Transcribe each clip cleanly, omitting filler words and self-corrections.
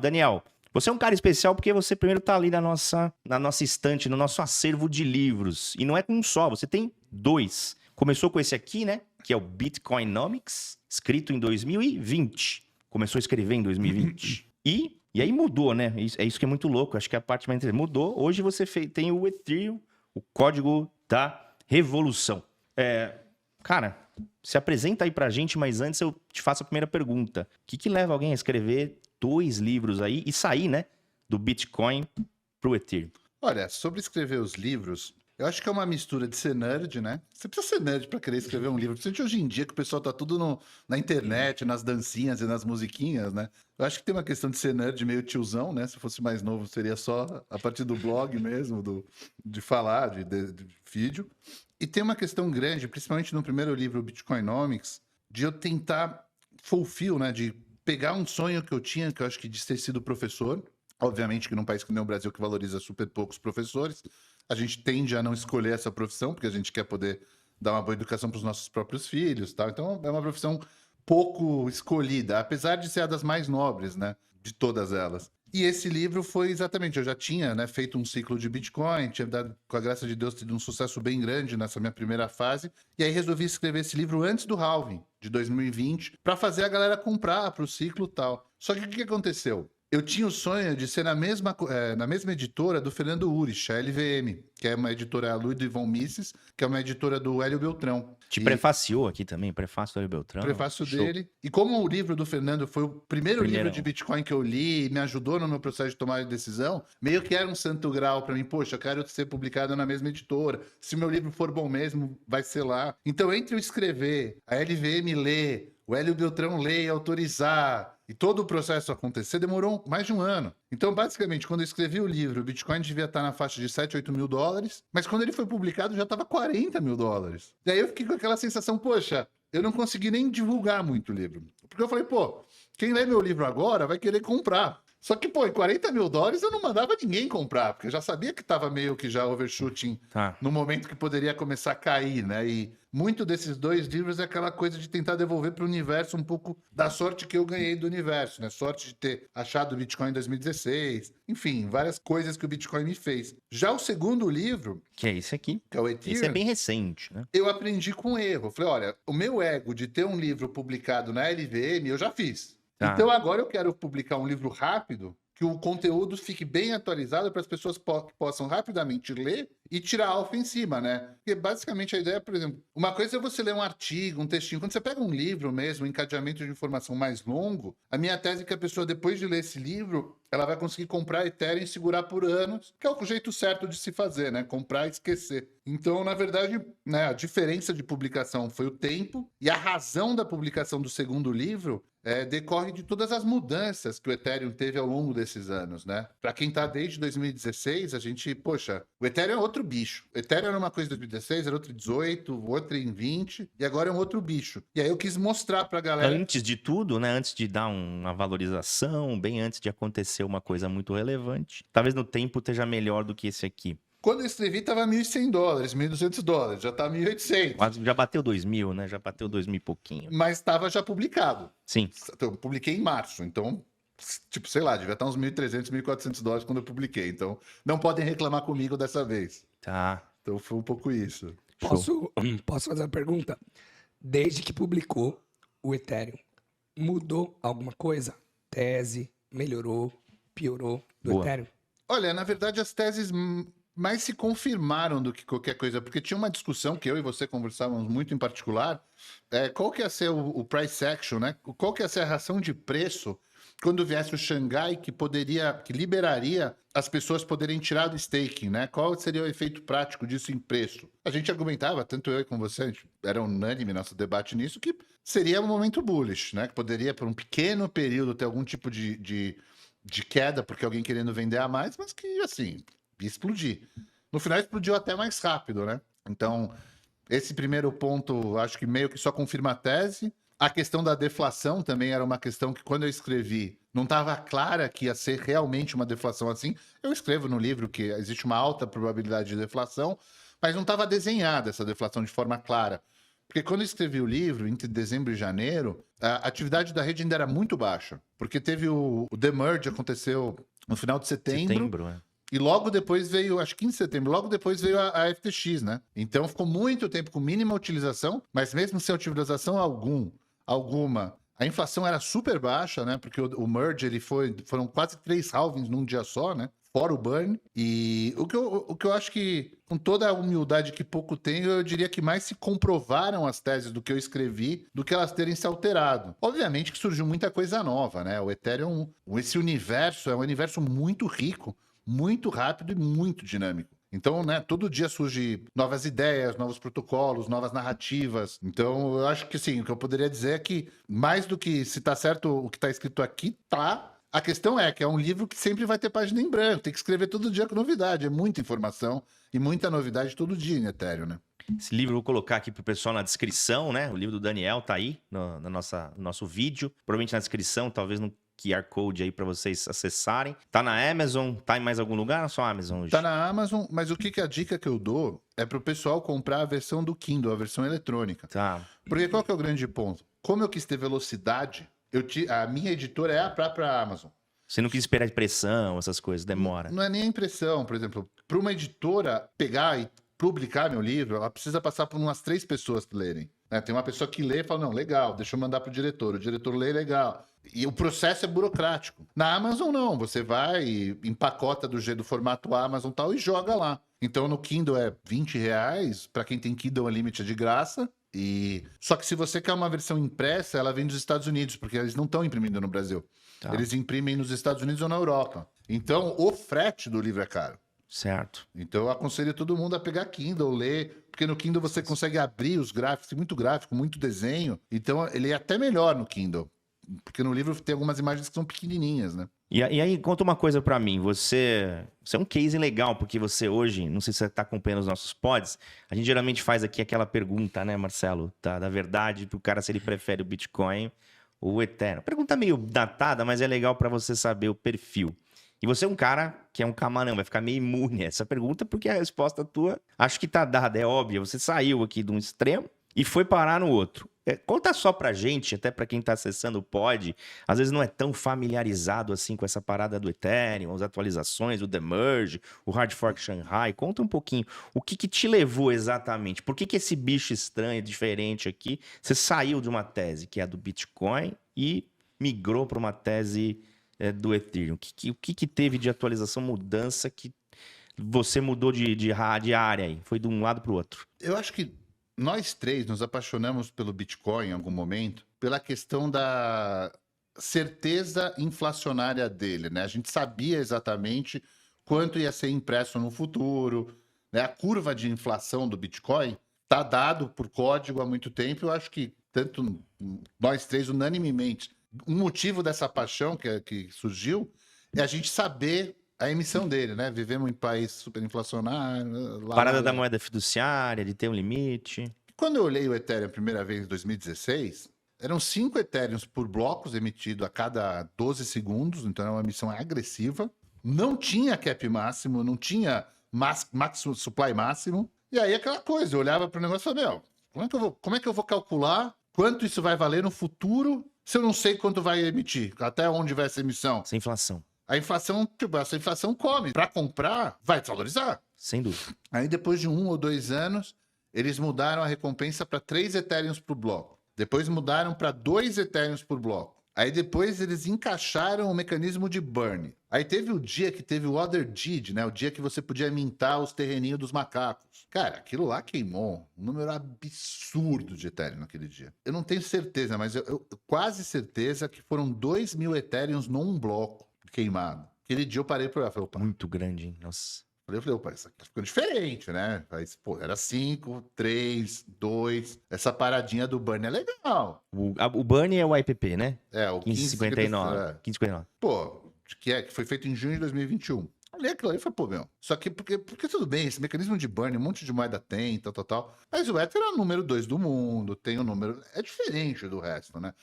Daniel, você é um cara especial porque você primeiro tá ali na nossa estante, no nosso acervo de livros. E não é com um só, você tem dois. Começou com esse aqui, né? Que é o Bitcoinomics, escrito em 2020. Começou a escrever em 2020. E aí mudou, né? É isso que é muito louco. Acho que a parte mais interessante. Mudou. Hoje você tem o Ethereum, o código da revolução. Cara, se apresenta aí pra gente, mas antes eu te faço a primeira pergunta. O que leva alguém a escrever 2 livros aí e sair, né, do Bitcoin pro Ethereum? Olha, sobre escrever os livros, eu acho que é uma mistura de ser nerd, né? Você precisa ser nerd para querer escrever um livro. Principalmente hoje em dia, que o pessoal tá tudo na internet, nas dancinhas e nas musiquinhas, né? Eu acho que tem uma questão de ser nerd meio tiozão, né? Se fosse mais novo, seria só a partir do blog mesmo, de falar, de vídeo. E tem uma questão grande, principalmente no primeiro livro, o Bitcoinomics, de eu tentar fulfill, né? De pegar um sonho que eu tinha, que eu acho que de ter sido professor. Obviamente que num país que nem o Brasil, que valoriza super poucos professores, a gente tende a não escolher essa profissão, porque a gente quer poder dar uma boa educação para os nossos próprios filhos, tal. Então, é uma profissão pouco escolhida, apesar de ser a das mais nobres, né? De todas elas. E esse livro foi exatamente, eu já tinha, né, feito um ciclo de Bitcoin, tinha dado, com a graça de Deus, tido um sucesso bem grande nessa minha primeira fase, e aí resolvi escrever esse livro antes do halving de 2020, para fazer a galera comprar para o ciclo e tal. Só que o que aconteceu? Eu tinha o sonho de ser na mesma editora do Fernando Urich, a LVM, que é uma editora, a Luiz von Mises, que é uma editora do Hélio Beltrão. Te prefaciou aqui também, prefácio do Hélio Beltrão. Prefácio Show. dele. E como o livro do Fernando foi o primeiro livro de Bitcoin que eu li e me ajudou no meu processo de tomar de decisão, meio que era um santo grau para mim. Poxa, eu quero ser publicado na mesma editora. Se o meu livro for bom mesmo, vai ser lá. Então, entre eu escrever, a LVM ler, o Hélio Beltrão ler e autorizar, e todo o processo acontecer, demorou mais de um ano. Então, basicamente, quando eu escrevi o livro, o Bitcoin devia estar na faixa de 7, 8 mil dólares, mas quando ele foi publicado já estava 40 mil dólares. E aí eu fiquei com aquela sensação, poxa, eu não consegui nem divulgar muito o livro. Porque eu falei, pô, quem lê meu livro agora vai querer comprar. Só que, pô, em 40 mil dólares eu não mandava ninguém comprar, porque eu já sabia que estava meio que já overshooting no momento que poderia começar a cair, né? E muito desses 2 livros é aquela coisa de tentar devolver para o universo um pouco da sorte que eu ganhei do universo, né? Sorte de ter achado o Bitcoin em 2016, enfim, várias coisas que o Bitcoin me fez. Já o segundo livro... Que é esse aqui. Que é o Ethereum. Esse é bem recente, né? Eu aprendi com erro. Eu falei, olha, o meu ego de ter um livro publicado na LVM, eu já fiz. Então agora eu quero publicar um livro rápido, que o conteúdo fique bem atualizado para as pessoas que possam rapidamente ler e tirar alfa em cima, né? Porque basicamente a ideia, por exemplo, uma coisa é você ler um artigo, um textinho. Quando você pega um livro mesmo, um encadeamento de informação mais longo, a minha tese é que a pessoa, depois de ler esse livro, ela vai conseguir comprar Ethereum e segurar por anos, que é o jeito certo de se fazer, né? Comprar e esquecer. Então, na verdade, né, a diferença de publicação foi o tempo, e a razão da publicação do segundo livro decorre de todas as mudanças que o Ethereum teve ao longo desses anos, né? Para quem tá desde 2016, a gente, poxa, o Ethereum é outro bicho. O Ethereum era uma coisa em 2016, era outra em 18, outra em 20, e agora é um outro bicho. E aí eu quis mostrar pra galera... Antes de tudo, né? Antes de dar uma valorização, bem antes de acontecer uma coisa muito relevante. Talvez no tempo esteja melhor do que esse aqui. Quando eu escrevi, tava 1.100 dólares, 1.200 dólares, já tá 1.800. Quase, já bateu 2.000, né? Já bateu 2.000 e pouquinho. Mas estava já publicado. Sim. Então, eu publiquei em março, então, tipo, sei lá, devia estar uns 1.300, 1.400 dólares quando eu publiquei. Então, não podem reclamar comigo dessa vez. Tá. Então, foi um pouco isso. Posso fazer uma pergunta? Desde que publicou o Ethereum, mudou alguma coisa? Tese, melhorou, piorou do Ethereum? Olha, na verdade, as teses mais se confirmaram do que qualquer coisa, porque tinha uma discussão que eu e você conversávamos muito em particular, qual que ia ser o price action, né? Qual que ia ser a reação de preço quando viesse o Xangai que liberaria as pessoas poderem tirar do staking, né? Qual seria o efeito prático disso em preço? A gente argumentava, tanto eu e com você, a gente era unânime nosso debate nisso, que seria um momento bullish, né? Que poderia, por um pequeno período, ter algum tipo de queda, porque alguém querendo vender a mais, mas que, assim, ia explodir. No final, explodiu até mais rápido, né? Então, esse primeiro ponto, acho que meio que só confirma a tese. A questão da deflação também era uma questão que, quando eu escrevi, não estava clara que ia ser realmente uma deflação assim. Eu escrevo no livro que existe uma alta probabilidade de deflação, mas não estava desenhada essa deflação de forma clara. Porque quando eu escrevi o livro, entre dezembro e janeiro, a atividade da rede ainda era muito baixa. Porque teve o The Merge, aconteceu no final de setembro. É. E logo depois veio, acho que 15 de setembro, logo depois veio a FTX, né? Então ficou muito tempo com mínima utilização, mas mesmo sem utilização alguma, a inflação era super baixa, né? Porque o merge, foram quase 3 halvings num dia só, né? Fora o burn. E o que eu acho que, com toda a humildade que pouco tenho, eu diria que mais se comprovaram as teses do que eu escrevi do que elas terem se alterado. Obviamente que surgiu muita coisa nova, né? O Ethereum, esse universo é um universo muito rico, muito rápido e muito dinâmico. Então, né, todo dia surge novas ideias, novos protocolos, novas narrativas. Então, eu acho que, sim, o que eu poderia dizer é que, mais do que se tá certo o que tá escrito aqui, tá. A questão é que é um livro que sempre vai ter página em branco, tem que escrever todo dia com novidade. É muita informação e muita novidade todo dia em Ethereum, né? Esse livro eu vou colocar aqui pro pessoal na descrição, né? O livro do Daniel tá aí no nosso vídeo. Provavelmente na descrição, talvez no QR Code aí para vocês acessarem. Tá na Amazon, tá em mais algum lugar ou só Amazon hoje? Tá na Amazon, mas a dica que eu dou é pro pessoal comprar a versão do Kindle, a versão eletrônica. Tá. Porque qual que é o grande ponto? Como eu quis ter velocidade, a minha editora é a própria Amazon. Você não quis esperar impressão, essas coisas, demora. Não é nem a impressão, por exemplo, para uma editora pegar e publicar meu livro, ela precisa passar por umas 3 pessoas que lerem. Né? Tem uma pessoa que lê e fala, não, legal, deixa eu mandar pro diretor. O diretor lê, legal. E o processo é burocrático. Na Amazon, não. Você vai, empacota do formato Amazon e tal e joga lá. Então, no Kindle é R$20. Para quem tem Kindle Unlimited é de graça. Só que se você quer uma versão impressa, ela vem dos Estados Unidos, porque eles não estão imprimindo no Brasil. Tá. Eles imprimem nos Estados Unidos ou na Europa. Então, o frete do livro é caro. Certo. Então, eu aconselho todo mundo a pegar Kindle, ler, porque no Kindle você consegue abrir os gráficos, tem muito gráfico, muito desenho. Então, ele é até melhor no Kindle, porque no livro tem algumas imagens que são pequenininhas, né? E aí, conta uma coisa pra mim. Você é um case legal, porque você hoje, não sei se você tá acompanhando os nossos pods, a gente geralmente faz aqui aquela pergunta, né, Marcelo, da verdade, pro cara se ele prefere o Bitcoin ou o Ethereum. Pergunta meio datada, mas é legal pra você saber o perfil. E você é um cara que é um camarão, vai ficar meio imune a essa pergunta, porque a resposta tua, acho que tá dada, é óbvia. Você saiu aqui de um extremo e foi parar no outro. Conta só pra gente, até pra quem tá acessando o pod, às vezes não é tão familiarizado assim com essa parada do Ethereum, as atualizações, o The Merge, o Hard Fork Shanghai. Conta um pouquinho, o que te levou exatamente? Por que esse bicho estranho, diferente aqui, você saiu de uma tese que é a do Bitcoin e migrou para uma tese do Ethereum? O que teve de atualização, mudança que você mudou de área aí? Foi de um lado para o outro. Eu acho que nós 3 nos apaixonamos pelo Bitcoin em algum momento, pela questão da certeza inflacionária dele, né? A gente sabia exatamente quanto ia ser impresso no futuro, né? A curva de inflação do Bitcoin está dado por código há muito tempo. Eu acho que tanto nós 3 unanimemente, um motivo dessa paixão que surgiu é a gente saber a emissão dele, né? Vivemos em um país superinflacionário. Parada da moeda fiduciária, de ter um limite. Quando eu olhei o Ethereum a primeira vez em 2016, eram 5 Ethereums por blocos emitido a cada 12 segundos, então é uma emissão agressiva. Não tinha cap máximo, não tinha max supply máximo. E aí aquela coisa, eu olhava para o negócio e falava, meu, como é que eu vou calcular quanto isso vai valer no futuro se eu não sei quanto vai emitir? Até onde vai essa emissão? Sem inflação. Essa inflação come. Para comprar, vai desvalorizar. Sem dúvida. Aí depois de 1 ou 2 anos, eles mudaram a recompensa para 3 Ethereums por bloco. Depois mudaram para 2 Ethereums por bloco. Aí depois eles encaixaram o mecanismo de burn. Aí teve o dia que teve o Other Deed, né? O dia que você podia mintar os terreninhos dos macacos. Cara, aquilo lá queimou um número absurdo de Ethereum naquele dia. Eu não tenho certeza, mas eu quase certeza que foram 2.000 Ethereums num bloco queimado. Aquele dia eu parei para olhar, falei, opa. Muito grande, hein? Nossa. Eu falei, opa, isso aqui ficou diferente, né? Mas, pô, era 5, 3, 2. Essa paradinha do burn é legal. O burn é o IPP, né? É, o 1559. 1559. Pô, que foi feito em junho de 2021. Olhei aquilo aí e falei, pô, meu, só que porque tudo bem, esse mecanismo de burn, um monte de moeda tem, tal. Mas o Ether é o número 2 do mundo, tem o número... É diferente do resto, né?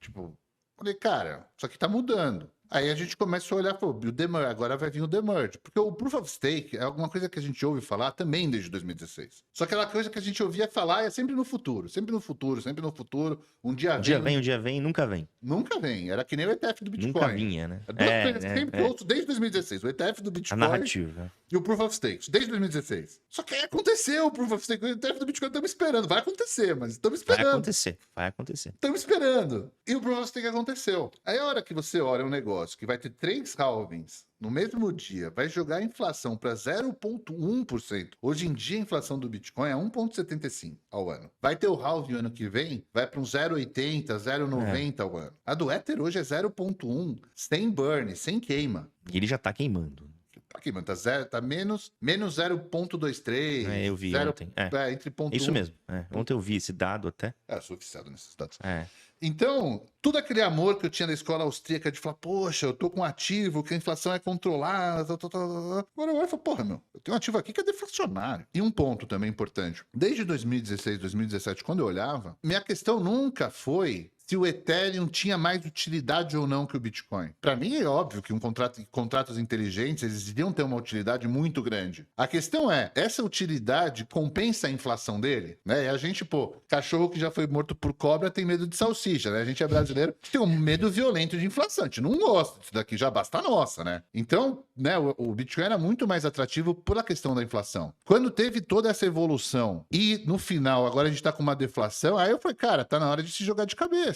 Tipo... Falei, cara, isso aqui tá mudando. Aí a gente começa a olhar, pô, o Demerge, agora vai vir o Demerge. Porque o Proof of Stake é alguma coisa que a gente ouve falar também desde 2016. Só que aquela coisa que a gente ouvia falar é sempre no futuro, sempre no futuro, sempre no futuro. Um dia vem, Um dia vem, nunca vem. nunca vem. Era que nem o ETF do Bitcoin. Nunca vinha, né? Duas coisas que sempre ouço desde 2016. O ETF do A Bitcoin narrativa. e o Proof of Stake, desde 2016. Só que aí aconteceu o Proof of Stake. O ETF do Bitcoin estamos esperando. Vai acontecer, mas estamos Vai esperando. acontecer, vai acontecer. Estamos esperando. E o Proof of Stake aconteceu. Aí a hora que você olha um negócio que vai ter 3 halvings no mesmo dia, vai jogar a inflação para 0,1%. Hoje em dia a inflação do Bitcoin é 1,75% ao ano. Vai ter o halving ano que vem, vai para um 0,80%, 0,90% ao ano. A do Ether hoje é 0,1%, sem burn, sem queima. E ele já tá queimando. Aqui, mano, tá menos 0,23. Eu vi ontem. Entre ponto Isso 1. mesmo. Ontem eu vi esse dado até. Eu sou oficiado nesses dados. É. Então, todo aquele amor que eu tinha da escola austríaca de falar, poxa, eu tô com um ativo, que a inflação é controlada, agora eu olho e falo, porra, meu, eu tenho um ativo aqui que é deflacionário. E um ponto também importante, desde 2016, 2017, quando eu olhava, minha questão nunca foi se o Ethereum tinha mais utilidade ou não que o Bitcoin. Para mim é óbvio que contratos inteligentes, eles iriam ter uma utilidade muito grande. A questão é, essa utilidade compensa a inflação dele? Né? E a gente, pô, cachorro que já foi morto por cobra tem medo de salsicha, né? A gente é brasileiro, tem um medo violento de inflação. A gente não gosta disso daqui, já basta a nossa, né? Então, né, o Bitcoin era muito mais atrativo pela questão da inflação. Quando teve toda essa evolução e no final, agora a gente tá com uma deflação, aí eu falei, cara, tá na hora de se jogar de cabeça.